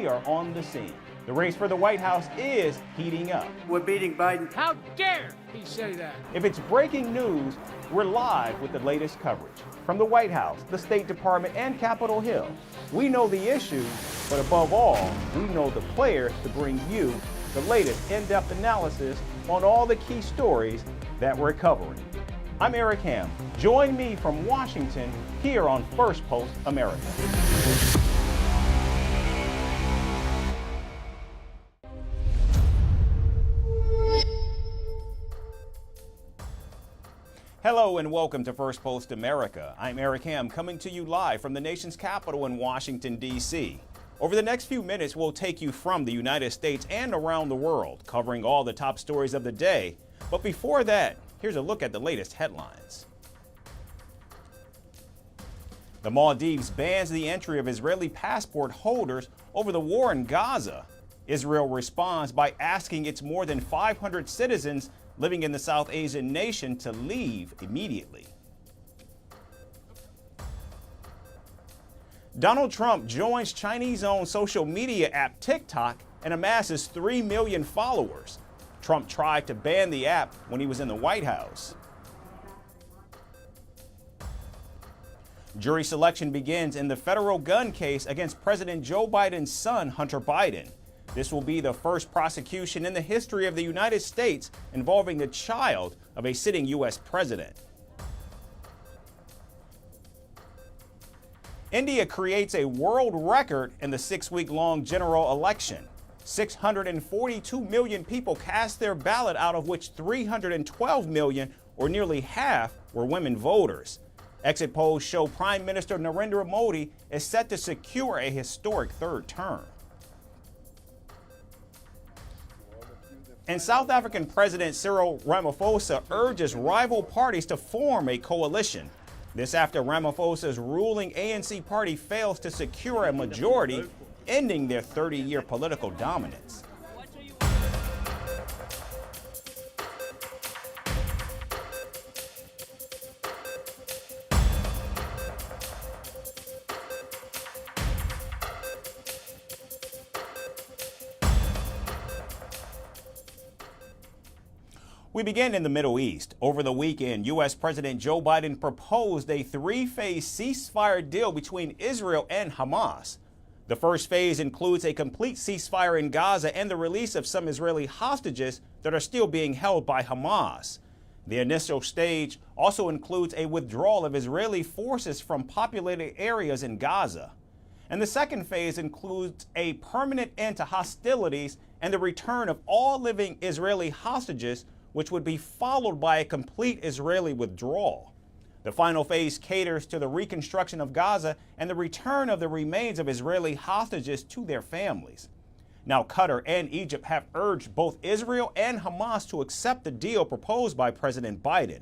we are on the scene. The race for the White House is heating up. We're beating Biden. How dare he say that? If it's breaking news, we're live with the latest coverage. From the White House, the State Department, and Capitol Hill, we know the issues, but above all, we know the players to bring you the latest in-depth analysis on all the key stories that we're covering. I'm Eric Ham. Join me from Washington here on Firstpost America. Hello and welcome to Firstpost America. I'm Eric Ham, coming to you live from the nation's capital in Washington, D.C. Over the next few minutes, we'll take you from the United States and around the world, covering all the top stories of the day. But before that, here's a look at the latest headlines. The Maldives bans the entry of Israeli passport holders over the war in Gaza. Israel responds by asking its more than 500 citizens living in the South Asian nation to leave immediately. Donald Trump joins Chinese-owned social media app TikTok and amasses 3 million followers. Trump tried to ban the app when he was in the White House. Jury selection begins in the federal gun case against President Joe Biden's son, Hunter Biden. This will be the first prosecution in the history of the United States involving the child of a sitting U.S. president. India creates a world record in the 6-week-long general election. 642 million people cast their ballot, out of which 312 million, or nearly half, were women voters. Exit polls show Prime Minister Narendra Modi is set to secure a historic third term. And South African President Cyril Ramaphosa urges rival parties to form a coalition. This after Ramaphosa's ruling ANC party fails to secure a majority, ending their 30-year political dominance. We begin in the Middle East. Over the weekend, U.S. President Joe Biden proposed a 3-phase ceasefire deal between Israel and Hamas. The first phase includes a complete ceasefire in Gaza and the release of some Israeli hostages that are still being held by Hamas. The initial stage also includes a withdrawal of Israeli forces from populated areas in Gaza. And the second phase includes a permanent end to hostilities and the return of all living Israeli hostages, which would be followed by a complete Israeli withdrawal. The final phase caters to the reconstruction of Gaza and the return of the remains of Israeli hostages to their families. Now, Qatar and Egypt have urged both Israel and Hamas to accept the deal proposed by President Biden.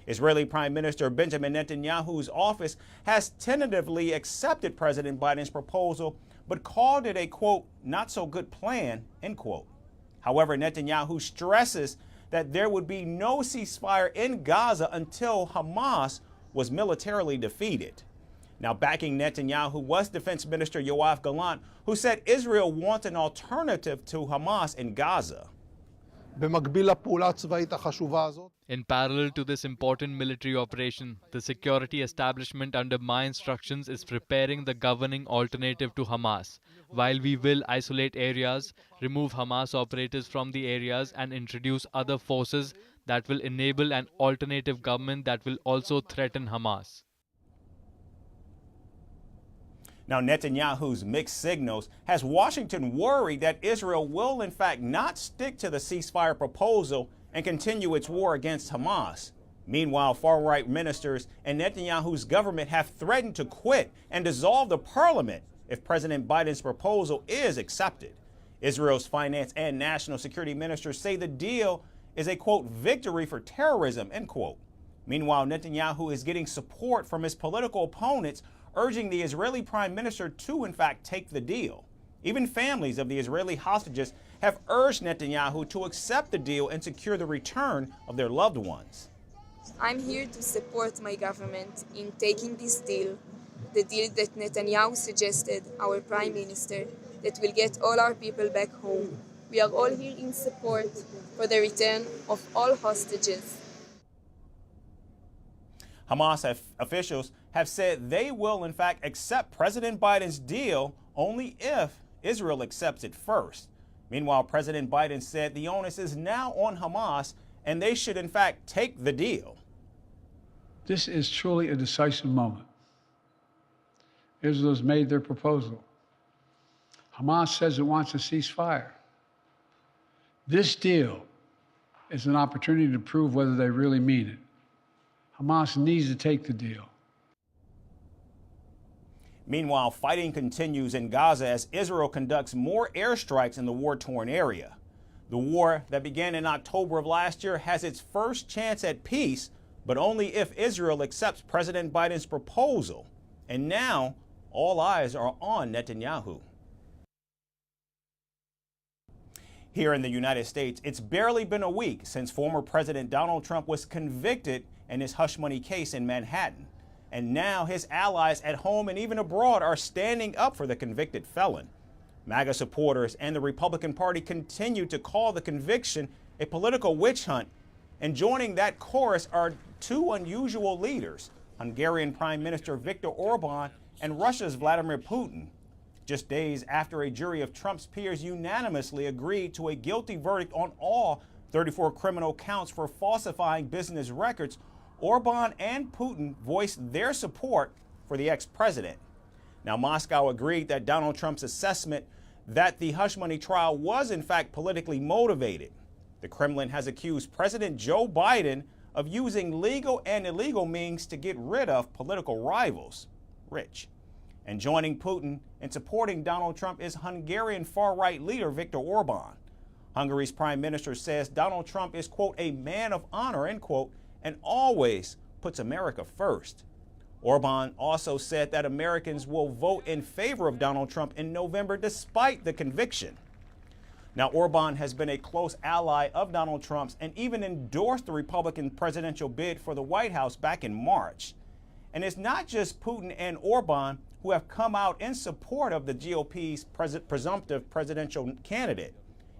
Israeli Prime Minister Benjamin Netanyahu's office has tentatively accepted President Biden's proposal, but called it a, quote, not so good plan, end quote. However, Netanyahu stresses that there would be no ceasefire in Gaza until Hamas was militarily defeated. Now, backing Netanyahu was Defense Minister Yoav Gallant, who said Israel wants an alternative to Hamas in Gaza. In parallel to this important military operation, the security establishment under my instructions is preparing the governing alternative to Hamas. While we will isolate areas, remove Hamas operatives from the areas and introduce other forces that will enable an alternative government that will also threaten Hamas. Now, Netanyahu's mixed signals has Washington worried that Israel will in fact not stick to the ceasefire proposal and continue its war against Hamas. Meanwhile, far-right ministers and Netanyahu's government have threatened to quit and dissolve the parliament if President Biden's proposal is accepted. Israel's finance and national security ministers say the deal is a, quote, victory for terrorism, end quote. Meanwhile, Netanyahu is getting support from his political opponents, urging the Israeli prime minister to, in fact, take the deal. Even families of the Israeli hostages have urged Netanyahu to accept the deal and secure the return of their loved ones. I'm here to support my government in taking this deal the deal that Netanyahu suggested, our Prime Minister, that will get all our people back home. We are all here in support for the return of all hostages. Hamas officials have said they will, in fact, accept President Biden's deal only if Israel accepts it first. Meanwhile, President Biden said the onus is now on Hamas and they should, in fact, take the deal. This is truly a decisive moment. Israel has made their proposal. Hamas says it wants a ceasefire. This deal is an opportunity to prove whether they really mean it. Hamas needs to take the deal. Meanwhile, fighting continues in Gaza as Israel conducts more airstrikes in the war-torn area. The war that began in October of last year has its first chance at peace, but only if Israel accepts President Biden's proposal. And now, all eyes are on Netanyahu. Here in the United States, it's barely been a week since former President Donald Trump was convicted in his hush money case in Manhattan. And now his allies at home and even abroad are standing up for the convicted felon. MAGA supporters and the Republican Party continue to call the conviction a political witch hunt. And joining that chorus are two unusual leaders, Hungarian Prime Minister Viktor Orban and Russia's Vladimir Putin. Just days after a jury of Trump's peers unanimously agreed to a guilty verdict on all 34 criminal counts for falsifying business records, Orban and Putin voiced their support for the ex-president. Now, Moscow agreed that Donald Trump's assessment that the hush money trial was in fact politically motivated. The Kremlin has accused President Joe Biden of using legal and illegal means to get rid of political rivals. Rich. And joining Putin and supporting Donald Trump is Hungarian far-right leader Viktor Orban. Hungary's prime minister says Donald Trump is, quote, a man of honor, end quote, and always puts America first. Orban also said that Americans will vote in favor of Donald Trump in November despite the conviction. Now, Orban has been a close ally of Donald Trump's and even endorsed the Republican presidential bid for the White House back in March. And it's not just Putin and Orban who have come out in support of the GOP's presumptive presidential candidate.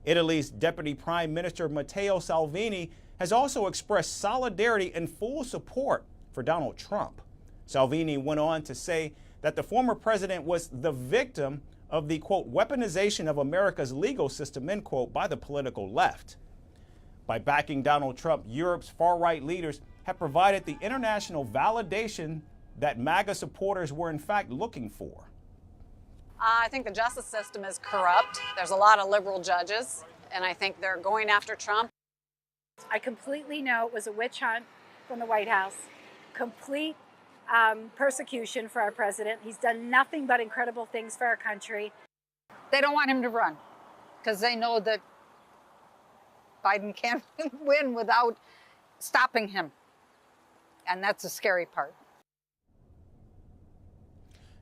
Italy's Deputy Prime Minister Matteo Salvini has also expressed solidarity and full support for Donald Trump. Salvini went on to say that the former president was the victim of the, quote, weaponization of America's legal system, end quote, by the political left. By backing Donald Trump, Europe's far-right leaders have provided the international validation that MAGA supporters were in fact looking for. I think the justice system is corrupt. There's a lot of liberal judges, and I think they're going after Trump. I completely know it was a witch hunt from the White House, complete persecution for our president. He's done nothing but incredible things for our country. They don't want him to run because they know that Biden can't win without stopping him. And that's the scary part.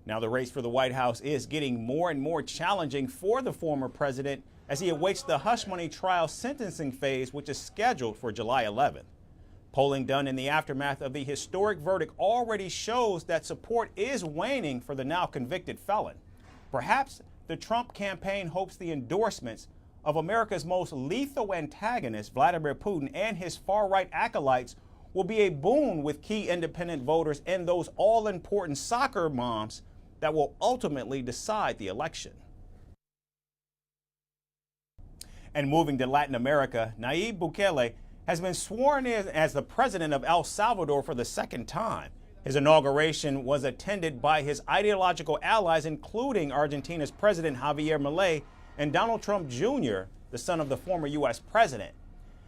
Now, the race for the White House is getting more and more challenging for the former president as he awaits the hush money trial sentencing phase, which is scheduled for July 11th. Polling done in the aftermath of the historic verdict already shows that support is waning for the now convicted felon. Perhaps the Trump campaign hopes the endorsements of America's most lethal antagonist, Vladimir Putin, and his far-right acolytes will be a boon with key independent voters and those all-important soccer moms that will ultimately decide the election. And moving to Latin America, Nayib Bukele has been sworn in as the president of El Salvador for the second time. His inauguration was attended by his ideological allies, including Argentina's President Javier Milei and Donald Trump Jr., the son of the former U.S. president.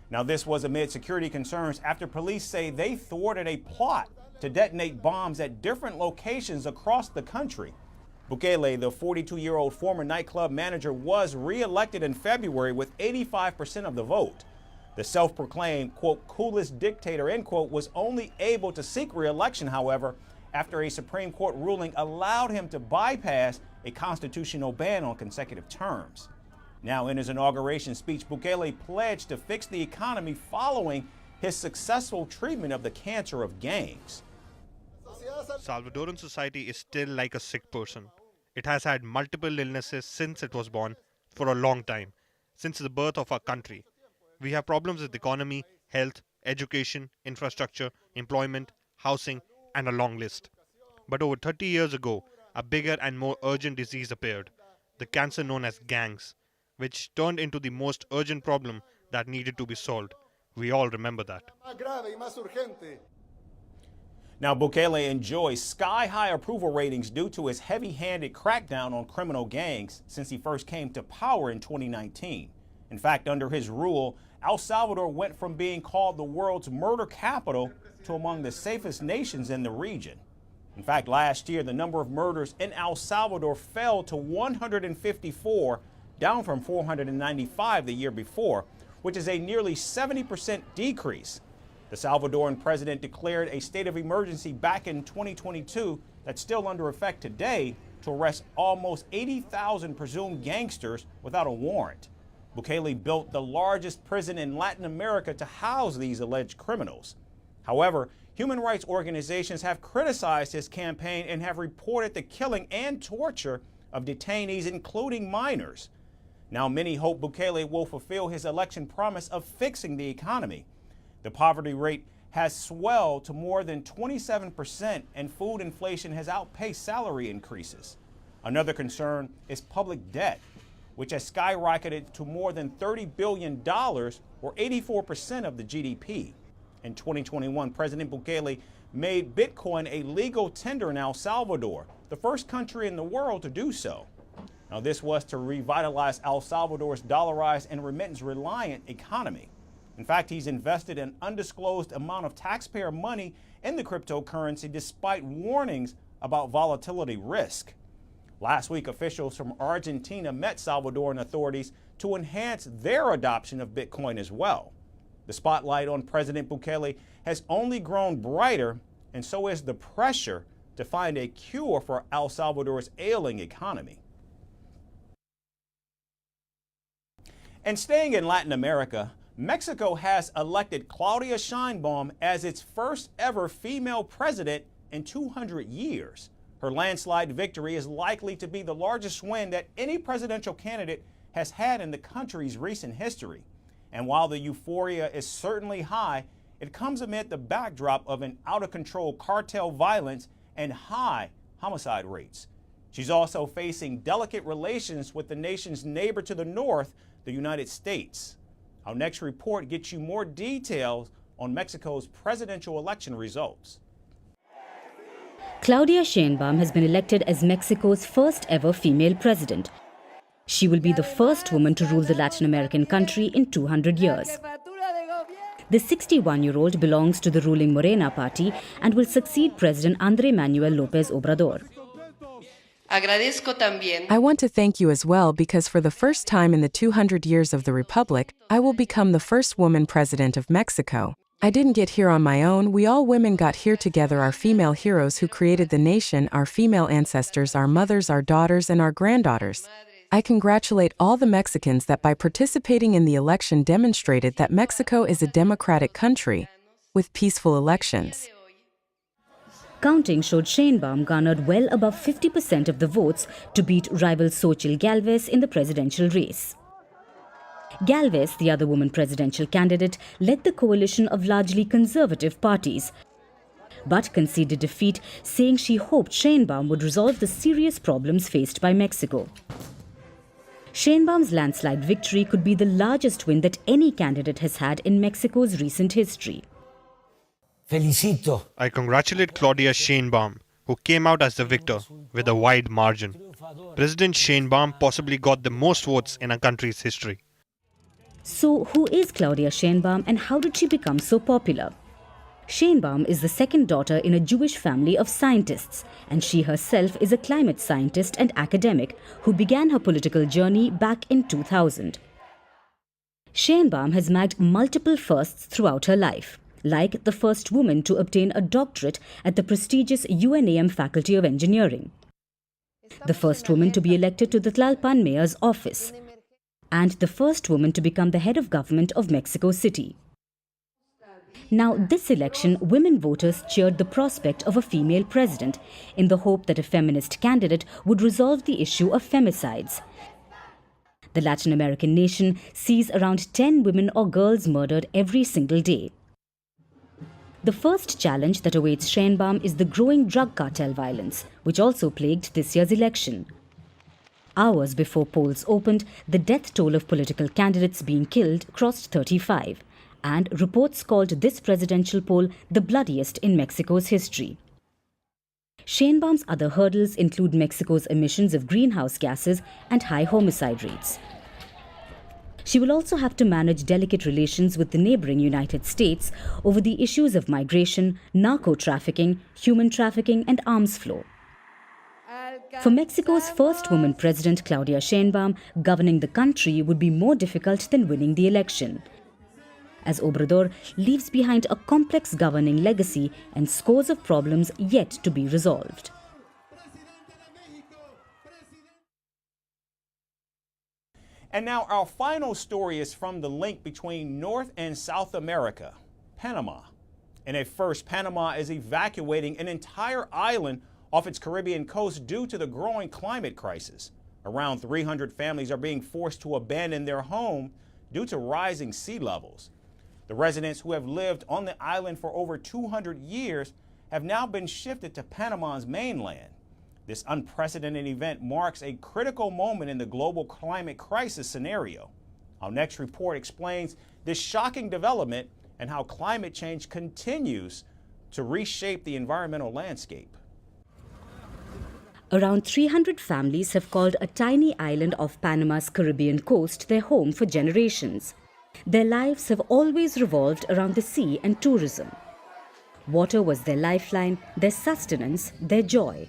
Now, this was amid security concerns after police say they thwarted a plot to detonate bombs at different locations across the country. Bukele, the 42-year-old former nightclub manager, was re-elected in February with 85% of the vote. The self-proclaimed, quote, coolest dictator, end quote, was only able to seek re-election, however, after a Supreme Court ruling allowed him to bypass a constitutional ban on consecutive terms. Now, in his inauguration speech, Bukele pledged to fix the economy following his successful treatment of the cancer of gangs. Salvadoran society is still like a sick person. It has had multiple illnesses since it was born for a long time, since the birth of our country. We have problems with economy, health, education, infrastructure, employment, housing, and a long list. But over 30 years ago, a bigger and more urgent disease appeared, the cancer known as gangs, which turned into the most urgent problem that needed to be solved. We all remember that. Now, Bukele enjoys sky-high approval ratings due to his heavy-handed crackdown on criminal gangs since he first came to power in 2019. In fact, under his rule, El Salvador went from being called the world's murder capital to among the safest nations in the region. In fact, last year, the number of murders in El Salvador fell to 154, down from 495 the year before, which is a nearly 70% decrease. The Salvadoran president declared a state of emergency back in 2022 that's still under effect today to arrest almost 80,000 presumed gangsters without a warrant. Bukele built the largest prison in Latin America to house these alleged criminals. However, human rights organizations have criticized his campaign and have reported the killing and torture of detainees, including minors. Now, many hope Bukele will fulfill his election promise of fixing the economy. The poverty rate has swelled to more than 27%, and food inflation has outpaced salary increases. Another concern is public debt, which has skyrocketed to more than $30 billion, or 84% of the GDP. In 2021, President Bukele made Bitcoin a legal tender in El Salvador, the first country in the world to do so. Now, this was to revitalize El Salvador's dollarized and remittance-reliant economy. In fact, he's invested an undisclosed amount of taxpayer money in the cryptocurrency despite warnings about volatility risk. Last week, officials from Argentina met Salvadoran authorities to enhance their adoption of Bitcoin as well. The spotlight on President Bukele has only grown brighter, and so is the pressure to find a cure for El Salvador's ailing economy. And staying in Latin America, Mexico has elected Claudia Sheinbaum as its first ever female president in 200 years. Her landslide victory is likely to be the largest win that any presidential candidate has had in the country's recent history. And while the euphoria is certainly high, it comes amid the backdrop of an out-of-control cartel violence and high homicide rates. She's also facing delicate relations with the nation's neighbor to the north, the United States. Our next report gets you more details on Mexico's presidential election results. Claudia Sheinbaum has been elected as Mexico's first ever female president. She will be the first woman to rule the Latin American country in 200 years. The 61-year-old belongs to the ruling Morena party and will succeed President Andrés Manuel López Obrador. I want to thank you as well because for the first time in the 200 years of the Republic, I will become the first woman president of Mexico. I didn't get here on my own. We all women got here together, our female heroes who created the nation, our female ancestors, our mothers, our daughters, and our granddaughters. I congratulate all the Mexicans that by participating in the election demonstrated that Mexico is a democratic country with peaceful elections. Counting showed Sheinbaum garnered well above 50% of the votes to beat rival Xochitl Gálvez in the presidential race. Gálvez, the other woman presidential candidate, led the coalition of largely conservative parties, but conceded defeat, saying she hoped Sheinbaum would resolve the serious problems faced by Mexico. Sheinbaum's landslide victory could be the largest win that any candidate has had in Mexico's recent history. Felicito. I congratulate Claudia Sheinbaum, who came out as the victor with a wide margin. President Sheinbaum possibly got the most votes in our country's history. So, who is Claudia Sheinbaum and how did she become so popular? Sheinbaum is the second daughter in a Jewish family of scientists, and she herself is a climate scientist and academic who began her political journey back in 2000. Sheinbaum has snagged multiple firsts throughout her life, like the first woman to obtain a doctorate at the prestigious UNAM Faculty of Engineering, the first woman to be elected to the Tlalpan mayor's office, and the first woman to become the head of government of Mexico City. Now, this election, women voters cheered the prospect of a female president in the hope that a feminist candidate would resolve the issue of femicides. The Latin American nation sees around 10 women or girls murdered every single day. The first challenge that awaits Sheinbaum is the growing drug cartel violence, which also plagued this year's election. Hours before polls opened, the death toll of political candidates being killed crossed 35, and reports called this presidential poll the bloodiest in Mexico's history. Sheinbaum's other hurdles include Mexico's emissions of greenhouse gases and high homicide rates. She will also have to manage delicate relations with the neighboring United States over the issues of migration, narco-trafficking, human trafficking and arms flow. For Mexico's first woman president, Claudia Sheinbaum, governing the country would be more difficult than winning the election, as Obrador leaves behind a complex governing legacy and scores of problems yet to be resolved. And now our final story is from the link between North and South America, Panama. And at first, Panama is evacuating an entire island off its Caribbean coast due to the growing climate crisis. Around 300 families are being forced to abandon their home due to rising sea levels. The residents who have lived on the island for over 200 years have now been shifted to Panama's mainland. This unprecedented event marks a critical moment in the global climate crisis scenario. Our next report explains this shocking development and how climate change continues to reshape the environmental landscape. Around 300 families have called a tiny island off Panama's Caribbean coast their home for generations. Their lives have always revolved around the sea and tourism. Water was their lifeline, their sustenance, their joy.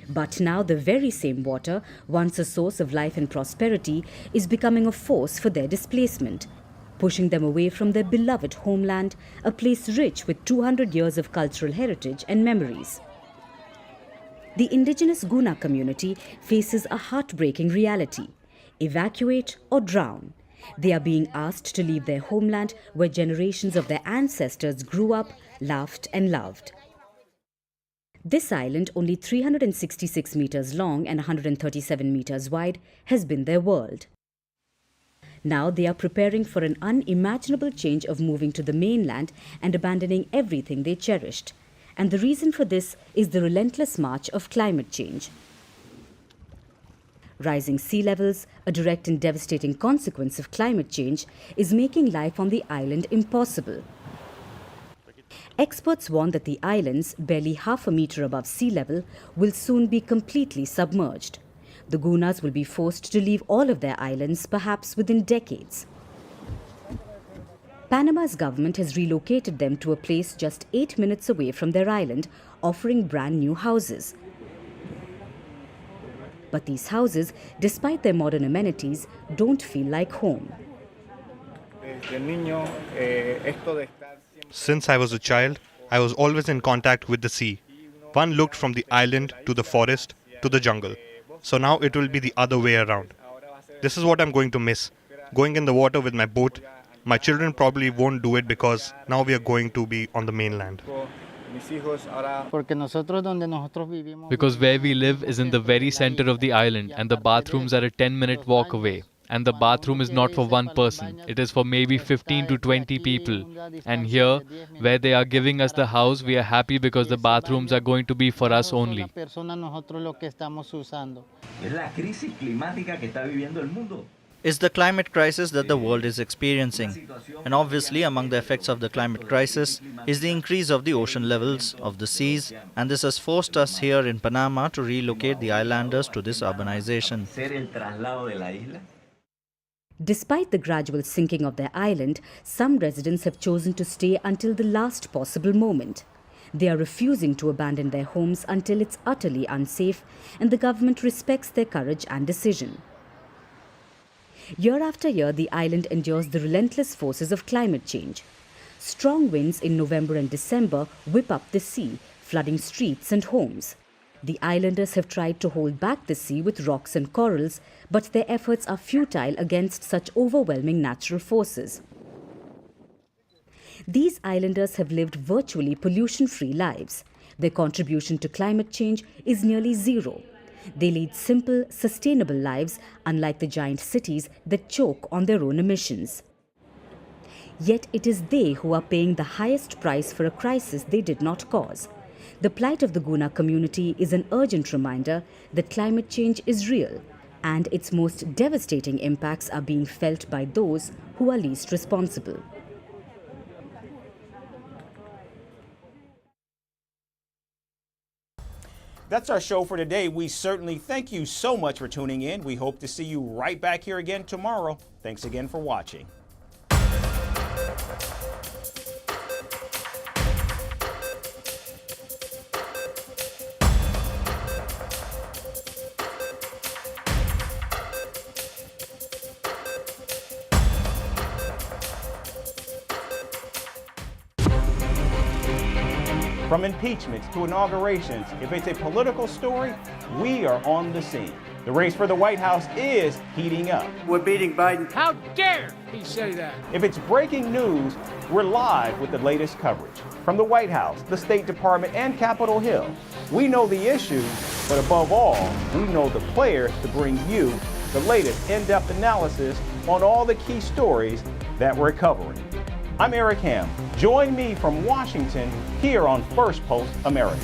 But now the very same water, once a source of life and prosperity, is becoming a force for their displacement, pushing them away from their beloved homeland, a place rich with 200 years of cultural heritage and memories. The indigenous Guna community faces a heartbreaking reality: evacuate or drown. They are being asked to leave their homeland where generations of their ancestors grew up, laughed and loved. This island, only 366 meters long and 137 meters wide, has been their world. Now they are preparing for an unimaginable change of moving to the mainland and abandoning everything they cherished. And the reason for this is the relentless march of climate change. Rising sea levels, a direct and devastating consequence of climate change, is making life on the island impossible. Experts warn that the islands, barely half a meter above sea level, will soon be completely submerged. The Gunas will be forced to leave all of their islands, perhaps within decades. Panama's government has relocated them to a place just 8 minutes away from their island, offering brand new houses. But these houses, despite their modern amenities, don't feel like home. Since I was a child, I was always in contact with the sea. One looked from the island to the forest to the jungle. So now it will be the other way around. This is what I'm going to miss. Going in the water with my boat. My children probably won't do it because now we are going to be on the mainland. Because where we live is in the very center of the island and the bathrooms are a 10-minute walk away. And the bathroom is not for one person, it is for maybe 15 to 20 people. And here, where they are giving us the house, we are happy because the bathrooms are going to be for us only. It's the climate crisis that the world is experiencing. And obviously, among the effects of the climate crisis is the increase of the ocean levels of the seas, and this has forced us here in Panama to relocate the islanders to this urbanization. Despite the gradual sinking of their island, some residents have chosen to stay until the last possible moment. They are refusing to abandon their homes until it's utterly unsafe, and the government respects their courage and decision. Year after year, the island endures the relentless forces of climate change. Strong winds in November and December whip up the sea, flooding streets and homes. The islanders have tried to hold back the sea with rocks and corals, but their efforts are futile against such overwhelming natural forces. These islanders have lived virtually pollution-free lives. Their contribution to climate change is nearly zero. They lead simple, sustainable lives, unlike the giant cities that choke on their own emissions. Yet it is they who are paying the highest price for a crisis they did not cause. The plight of the Guna community is an urgent reminder that climate change is real, and its most devastating impacts are being felt by those who are least responsible. That's our show for today. We certainly thank you so much for tuning in. We hope to see you right back here again tomorrow. Thanks again for watching. From impeachments to inaugurations, if it's a political story, we are on the scene. The race for the White House is heating up. We're beating Biden. How dare he say that? If it's breaking news, we're live with the latest coverage. From the White House, the State Department, and Capitol Hill, we know the issues, but above all, we know the players to bring you the latest in-depth analysis on all the key stories that we're covering. I'm Eric Ham. Join me from Washington here on First Post America.